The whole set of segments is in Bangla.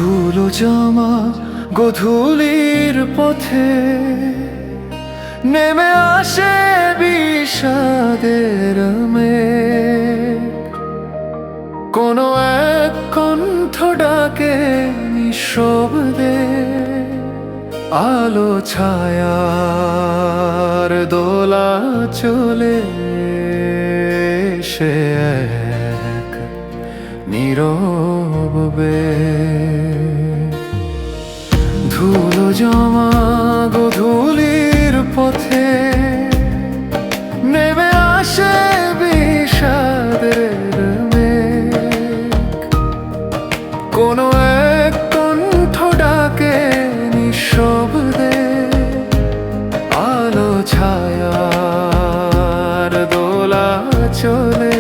ধুলো জমা গোধূলির পথে নেমে আসে বিষাদের মেঘ। কোনো এক কণ্ঠ ডাকে নিঃশব্দে, আলো ছায়ার দোলা চলে সে এক নীরব বেগ। ধুলো জমা গোধূলির পথে নেমে আসে বিষাদের মেঘ। কোনো এক কণ্ঠ ডাকে নিঃশব্দে, আলো ছায়ার দোলা চলে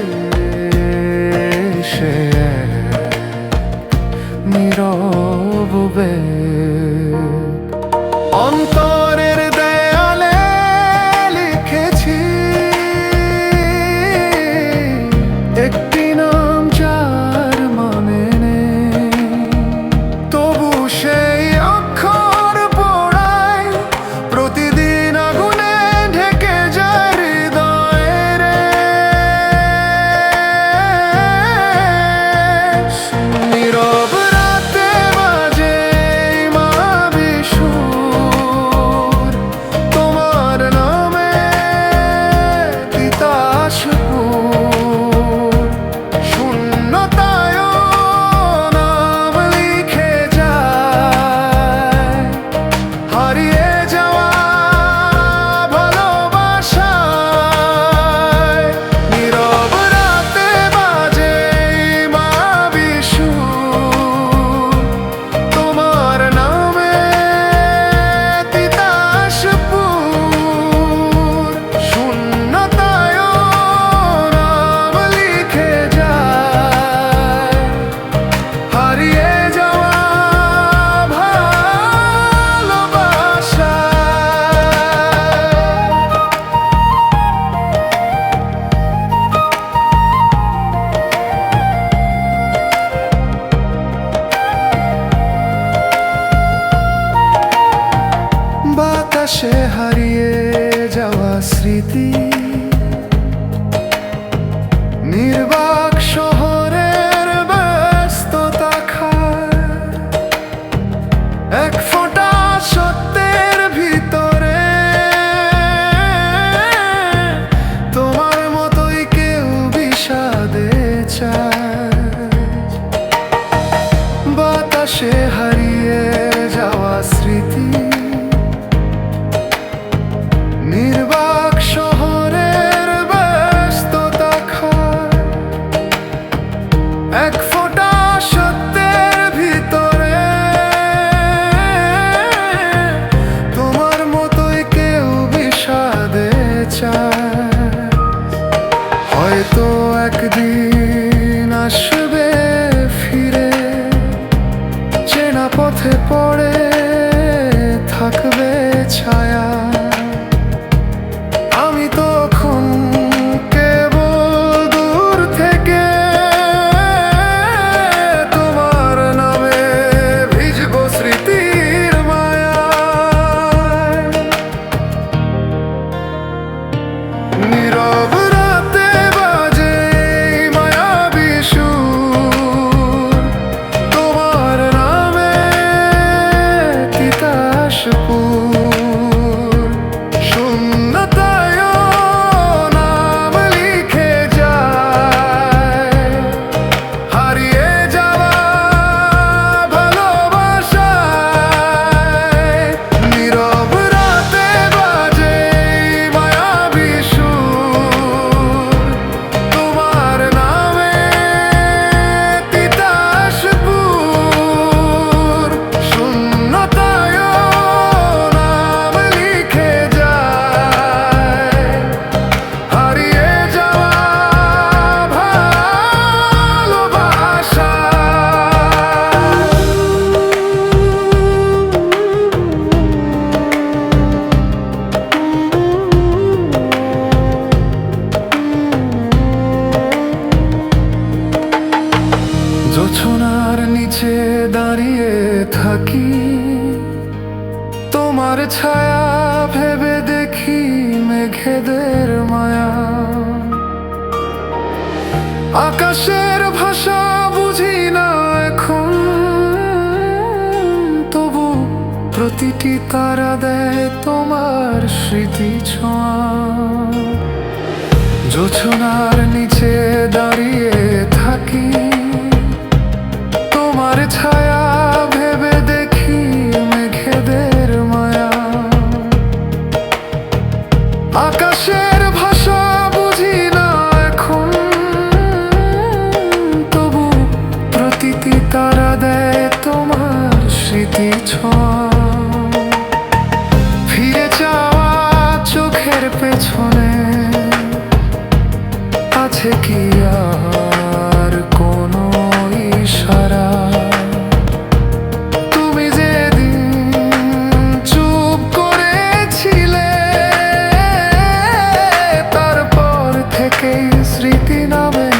সে নীরব বেগ। অন্তরের দেয়ালে লিখেছি একটি নাম যার মানে নেই, তবু সেই অক্ষর পড়ায় প্রতিদিন আগুনে ঢেকে যায় হৃদয়ের। নীরব রাতে বাজে মা বিশুর, তোমার নামে তিতাসপুর। শূন্যতায়ও নাম লিখে যায়, হারিয়ে যাওয়া ভালোবাসায়। নীরব রাতে বাজে মা বিশুর, তোমার নামে তিতাসপুর। শূন্যতায়ও নাম লিখে যায়, হারিয়ে যাওয়া ভালোবাসা। বাতাসে হারিয়ে যাওয়া স্মৃতি, নির্বাক শহরের ব্যস্ততা খায় এক ফোঁটা সত্যের ভিতরে। তোমার মতোই কেউ বিষাদে চায়। বাতাসে হারিয়ে যাওয়া স্মৃতি, নির্বাক শহরের ব্যস্ততা খায় এক ফোঁটা সত্যের ভিতরে। তোমার মতোই কেউ বিষাদে চায়। হয়তো একদিন আসবে ফিরে, চেনা পথে পড়ে থাকবে ছায়া। আমি তখন কেবল দূর থেকে তোমার নামে ভিজব স্মৃতির মায়ায়। নীরব রাতে বাজে মায়াবী সুর, তোমার নামে থাকি, তোমার ছায়া ভেবে দেখি মেঘেদের মায়া। আকাশের ভাষা বুঝি না এখন, তবু প্রতিটি তারা দেয় তোমার স্মৃতি ছোঁয়া। জোছনার নিচে দাঁড়িয়ে থাকি, তোমার ছায়া ভেবে দেখি মেঘেদের মায়া। আকাশের ভাষা বুঝি না এখন, তবু প্রতিটি তারা দেয় তোমার স্মৃতি ছোঁয়া। ফিরে যাওয়া চোখের পেছনে আছে কি আর কোনো ইশারা? তুমি যেদিন চুপ করেছিলে, তারপর থেকেই স্মৃতি নামে